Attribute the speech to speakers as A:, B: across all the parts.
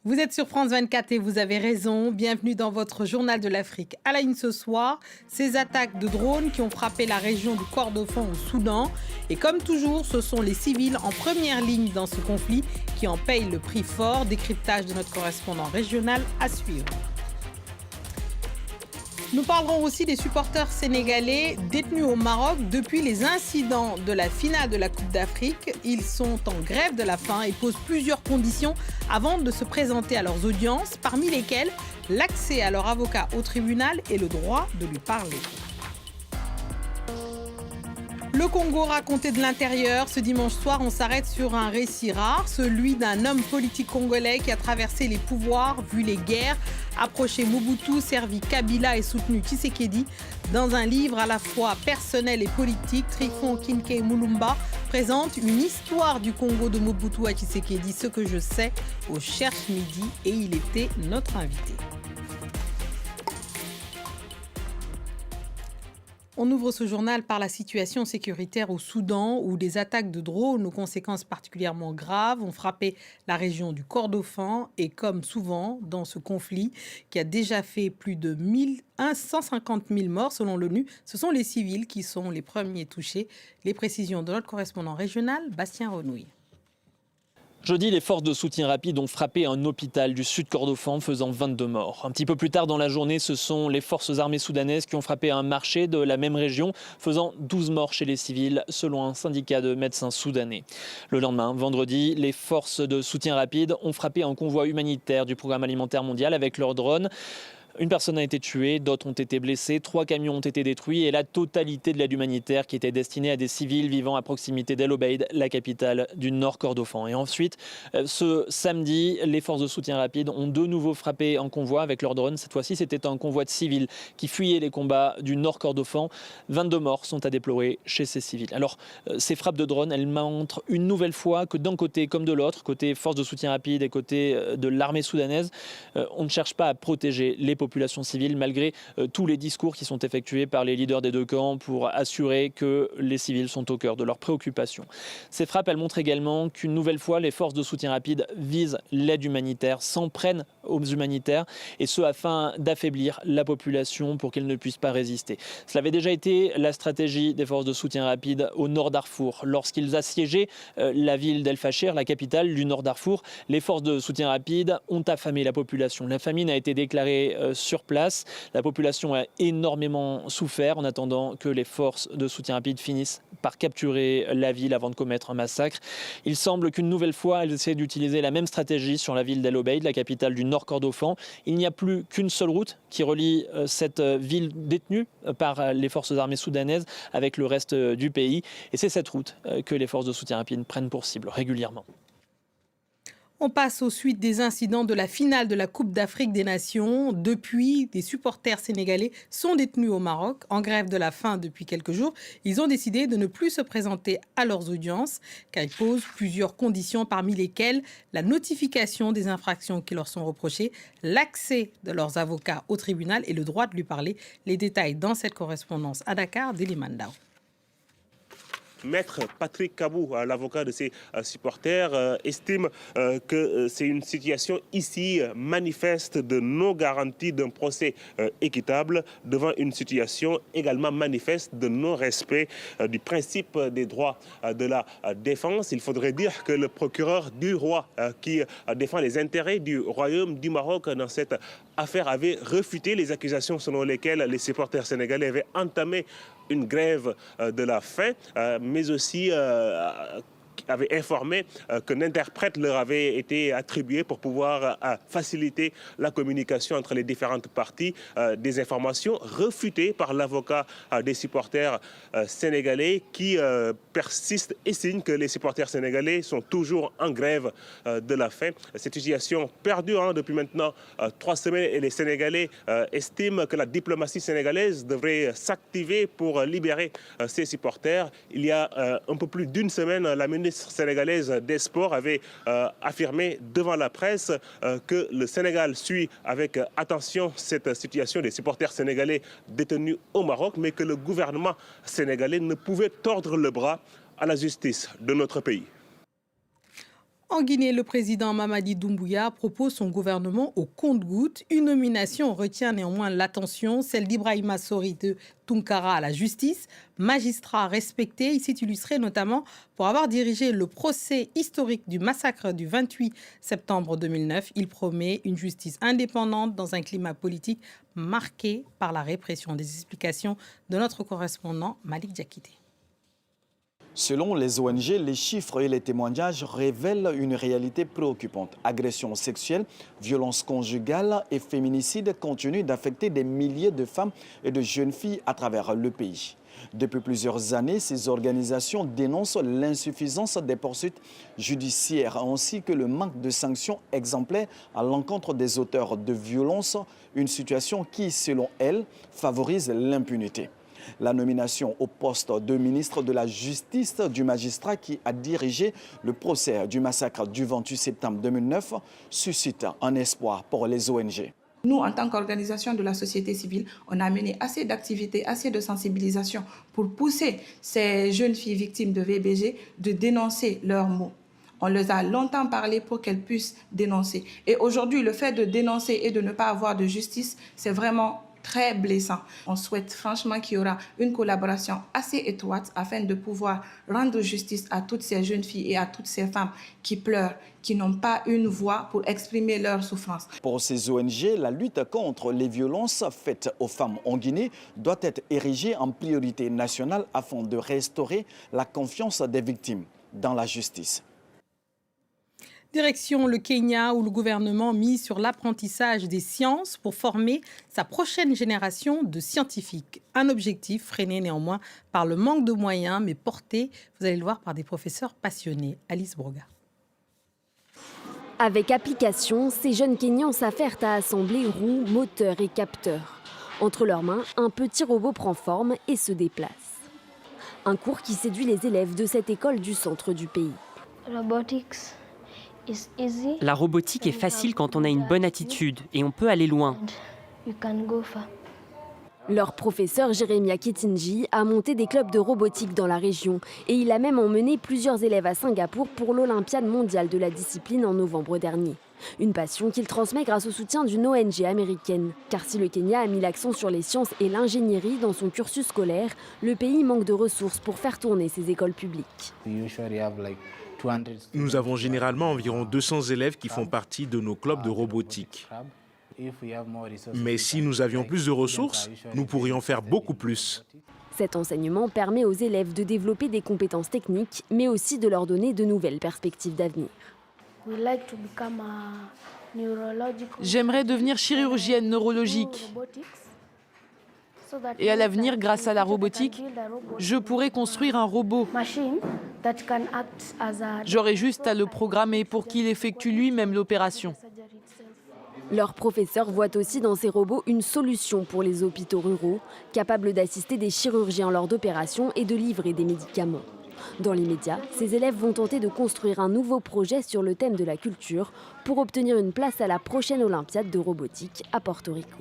A: Vous êtes sur France 24 et vous avez raison. Bienvenue dans votre journal de l'Afrique. À la une ce soir, ces attaques de drones qui ont frappé la région du Kordofan au Soudan. Et comme toujours, ce sont les civils en première ligne dans ce conflit qui en payent le prix fort. Décryptage de notre correspondant régional à suivre. Nous parlerons aussi des supporters sénégalais détenus au Maroc depuis les incidents de la finale de la Coupe d'Afrique. Ils sont en grève de la faim et posent plusieurs conditions avant de se présenter à leurs audiences, parmi lesquelles l'accès à leur avocat au tribunal et le droit de lui parler. Le Congo raconté de l'intérieur. Ce dimanche soir, on s'arrête sur un récit rare, celui d'un homme politique congolais qui a traversé les pouvoirs, vu les guerres, approché Mobutu, servi Kabila et soutenu Tshisekedi. Dans un livre à la fois personnel et politique, Trifon Kinke Mulumba présente une histoire du Congo de Mobutu à Tshisekedi, ce que je sais, au Cherche Midi, et il était notre invité. On ouvre ce journal par la situation sécuritaire au Soudan où des attaques de drones aux conséquences particulièrement graves ont frappé la région du Kordofan et comme souvent dans ce conflit qui a déjà fait plus de 150 000 morts selon l'ONU, ce sont les civils qui sont les premiers touchés. Les précisions de notre correspondant régional, Bastien Renouille.
B: Jeudi, les forces de soutien rapide ont frappé un hôpital du sud Kordofan, faisant 22 morts. Un petit peu plus tard dans la journée, ce sont les forces armées soudanaises qui ont frappé un marché de la même région, faisant 12 morts chez les civils, selon un syndicat de médecins soudanais. Le lendemain, vendredi, les forces de soutien rapide ont frappé un convoi humanitaire du Programme alimentaire mondial avec leurs drones. Une personne a été tuée, d'autres ont été blessés, 3 camions ont été détruits et la totalité de l'aide humanitaire qui était destinée à des civils vivant à proximité d'El Obeid, la capitale du Nord Kordofan. Et ensuite, ce samedi, les forces de soutien rapide ont de nouveau frappé un convoi avec leurs drones. Cette fois-ci, c'était un convoi de civils qui fuyait les combats du Nord Kordofan. 22 morts sont à déplorer chez ces civils. Alors, ces frappes de drones, elles montrent une nouvelle fois que d'un côté comme de l'autre, côté forces de soutien rapide et côté de l'armée soudanaise, on ne cherche pas à protéger les population civile malgré tous les discours qui sont effectués par les leaders des deux camps pour assurer que les civils sont au cœur de leurs préoccupations. Ces frappes, elles montrent également qu'une nouvelle fois, les forces de soutien rapide visent l'aide humanitaire, s'en prennent aux humanitaires et ce afin d'affaiblir la population pour qu'elle ne puisse pas résister. Cela avait déjà été la stratégie des forces de soutien rapide au nord Darfour. Lorsqu'ils assiégeaient la ville d'El Fasher, la capitale du nord Darfour, les forces de soutien rapide ont affamé la population. La famine a été déclarée sur place. La population a énormément souffert en attendant que les forces de soutien rapide finissent par capturer la ville avant de commettre un massacre. Il semble qu'une nouvelle fois, elles essaient d'utiliser la même stratégie sur la ville d'El Obeid, la capitale du Nord Kordofan. Il n'y a plus qu'une seule route qui relie cette ville détenue par les forces armées soudanaises avec le reste du pays. Et c'est cette route que les forces de soutien rapide prennent pour cible régulièrement.
A: On passe aux suites des incidents de la finale de la Coupe d'Afrique des Nations. Depuis, des supporters sénégalais sont détenus au Maroc, en grève de la faim depuis quelques jours. Ils ont décidé de ne plus se présenter à leurs audiences, car ils posent plusieurs conditions, parmi lesquelles la notification des infractions qui leur sont reprochées, l'accès de leurs avocats au tribunal et le droit de lui parler. Les détails dans cette correspondance à Dakar d'Elimandao.
C: Maître Patrick Kabou, l'avocat de ces supporters, estime que c'est une situation ici manifeste de non-garantie d'un procès équitable devant une situation également manifeste de non-respect du principe des droits de la défense. Il faudrait dire que le procureur du roi qui défend les intérêts du royaume du Maroc dans cette affaire avait refuté les accusations selon lesquelles les supporters sénégalais avaient entamé une grève de la faim, mais aussi avait informé qu'un interprète leur avait été attribué pour pouvoir faciliter la communication entre les différentes parties, des informations refutées par l'avocat des supporters sénégalais qui persiste et signe que les supporters sénégalais sont toujours en grève de la faim. Cette situation perdure depuis maintenant 3 semaines et les Sénégalais estiment que la diplomatie sénégalaise devrait s'activer pour libérer ses supporters. Il y a un peu plus d'une semaine, la ministre sénégalaise des Sports avait affirmé devant la presse que le Sénégal suit avec attention cette situation des supporters sénégalais détenus au Maroc, mais que le gouvernement sénégalais ne pouvait tordre le bras à la justice de notre pays.
A: En Guinée, le président Mamadi Doumbouya propose son gouvernement au compte-gouttes. Une nomination retient néanmoins l'attention, celle d'Ibrahima Sori de Tunkara à la justice. Magistrat respecté, il s'est illustré notamment pour avoir dirigé le procès historique du massacre du 28 septembre 2009. Il promet une justice indépendante dans un climat politique marqué par la répression. Des explications de notre correspondant Malik Diakité.
D: Selon les ONG, les chiffres et les témoignages révèlent une réalité préoccupante. Agressions sexuelles, violences conjugales et féminicides continuent d'affecter des milliers de femmes et de jeunes filles à travers le pays. Depuis plusieurs années, ces organisations dénoncent l'insuffisance des poursuites judiciaires ainsi que le manque de sanctions exemplaires à l'encontre des auteurs de violences, une situation qui, selon elles, favorise l'impunité. La nomination au poste de ministre de la Justice du magistrat qui a dirigé le procès du massacre du 28 septembre 2009 suscite un espoir pour les ONG.
E: Nous, en tant qu'organisation de la société civile, on a mené assez d'activités, assez de sensibilisation pour pousser ces jeunes filles victimes de VBG de dénoncer leurs maux. On les a longtemps parlé pour qu'elles puissent dénoncer. Et aujourd'hui, le fait de dénoncer et de ne pas avoir de justice, c'est vraiment très blessant. On souhaite franchement qu'il y aura une collaboration assez étroite afin de pouvoir rendre justice à toutes ces jeunes filles et à toutes ces femmes qui pleurent, qui n'ont pas une voix pour exprimer leur souffrance.
D: Pour ces ONG, la lutte contre les violences faites aux femmes en Guinée doit être érigée en priorité nationale afin de restaurer la confiance des victimes dans la justice.
A: Direction le Kenya où le gouvernement mise sur l'apprentissage des sciences pour former sa prochaine génération de scientifiques. Un objectif freiné néanmoins par le manque de moyens mais porté, vous allez le voir, par des professeurs passionnés. Alice Broga.
F: Avec application, ces jeunes Kenyans s'affairent à assembler roues, moteurs et capteurs. Entre leurs mains, un petit robot prend forme et se déplace. Un cours qui séduit les élèves de cette école du centre du pays.
G: La robotique est facile quand on a une bonne attitude et on peut aller loin.
F: Leur professeur Jeremiah Ketinji a monté des clubs de robotique dans la région et il a même emmené plusieurs élèves à Singapour pour l'Olympiade mondiale de la discipline en novembre dernier. Une passion qu'il transmet grâce au soutien d'une ONG américaine. Car si le Kenya a mis l'accent sur les sciences et l'ingénierie dans son cursus scolaire, le pays manque de ressources pour faire tourner ses écoles publiques.
H: Nous avons généralement environ 200 élèves qui font partie de nos clubs de robotique. Mais si nous avions plus de ressources, nous pourrions faire beaucoup plus.
F: Cet enseignement permet aux élèves de développer des compétences techniques, mais aussi de leur donner de nouvelles perspectives d'avenir.
I: J'aimerais devenir chirurgienne neurologique. Et à l'avenir, grâce à la robotique, je pourrais construire un robot. J'aurais juste à le programmer pour qu'il effectue lui-même l'opération.
F: Leurs professeurs voient aussi dans ces robots une solution pour les hôpitaux ruraux, capables d'assister des chirurgiens lors d'opérations et de livrer des médicaments. Dans les médias, ces élèves vont tenter de construire un nouveau projet sur le thème de la culture pour obtenir une place à la prochaine Olympiade de robotique à Porto Rico.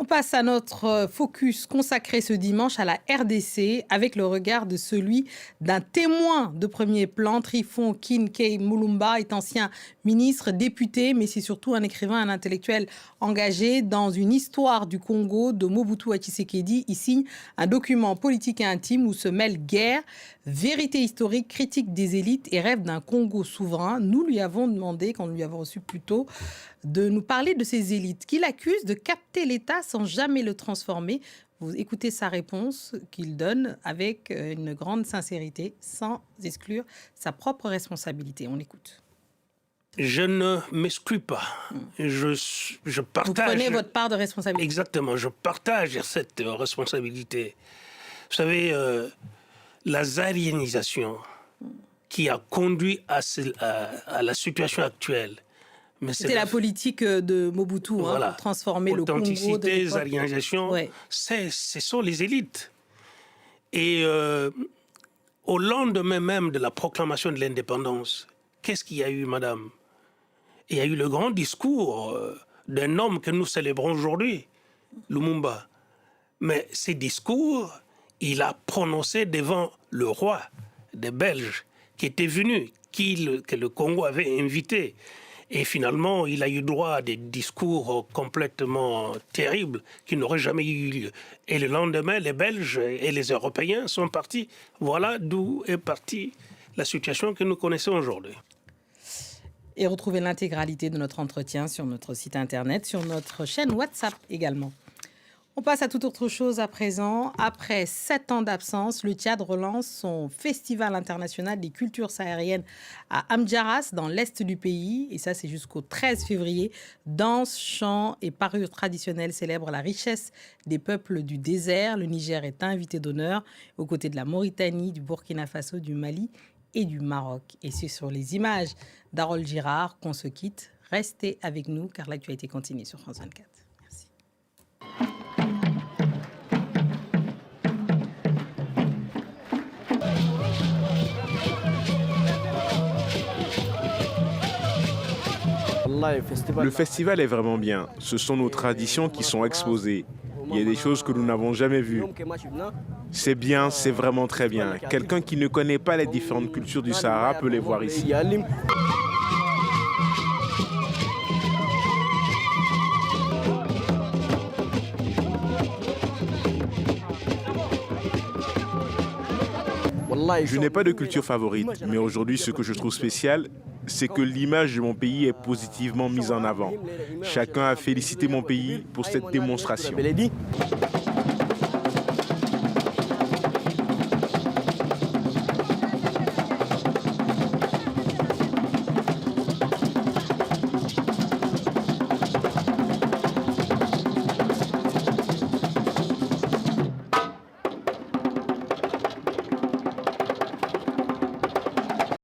A: On passe à notre focus consacré ce dimanche à la RDC avec le regard de celui d'un témoin de premier plan. Trifon Kinkei Mulumba est ancien ministre, député, mais c'est surtout un écrivain, un intellectuel engagé dans une histoire du Congo de Mobutu à Tshisekedi. Il signe un document politique et intime où se mêlent guerre, vérité historique, critique des élites et rêve d'un Congo souverain. Nous lui avons demandé, quand nous lui avons reçu plus tôt, de nous parler de ces élites qu'il accuse de capter l'État sans jamais le transformer. Vous écoutez sa réponse qu'il donne avec une grande sincérité, sans exclure sa propre responsabilité. On écoute.
J: Je ne m'exclus pas. Je partage.
A: Vous prenez votre part de responsabilité.
J: Exactement, je partage cette responsabilité. Vous savez, la zaïrianisation qui a conduit à la situation actuelle.
A: C'était la politique de Mobutu,
J: voilà,
A: pour transformer le Congo de l'époque.
J: Authenticité, zaïrianisation,
A: ouais.
J: Ce sont les élites. Et au lendemain même de la proclamation de l'indépendance, qu'est-ce qu'il y a eu, madame? Il y a eu le grand discours d'un homme que nous célébrons aujourd'hui, Lumumba. Mais ces discours, il a prononcé devant le roi des Belges, qui était venu, que le Congo avait invité. Et finalement, il a eu droit à des discours complètement terribles qui n'auraient jamais eu lieu. Et le lendemain, les Belges et les Européens sont partis. Voilà d'où est partie la situation que nous connaissons aujourd'hui.
A: Et retrouvez l'intégralité de notre entretien sur notre site internet, sur notre chaîne WhatsApp également. On passe à toute autre chose à présent. Après 7 ans d'absence, le Tchad relance son festival international des cultures sahariennes à Amdjaras, dans l'est du pays. Et ça, c'est jusqu'au 13 février. Danse, chants et parures traditionnelles célèbrent la richesse des peuples du désert. Le Niger est invité d'honneur aux côtés de la Mauritanie, du Burkina Faso, du Mali et du Maroc. Et c'est sur les images d'Harold Girard qu'on se quitte. Restez avec nous car l'actualité continue sur France 24.
H: Le festival est vraiment bien. Ce sont nos traditions qui sont exposées. Il y a des choses que nous n'avons jamais vues. C'est bien, c'est vraiment très bien. Quelqu'un qui ne connaît pas les différentes cultures du Sahara peut les voir ici. Je n'ai pas de culture favorite, mais aujourd'hui, ce que je trouve spécial, c'est que l'image de mon pays est positivement mise en avant. Chacun a félicité mon pays pour cette démonstration.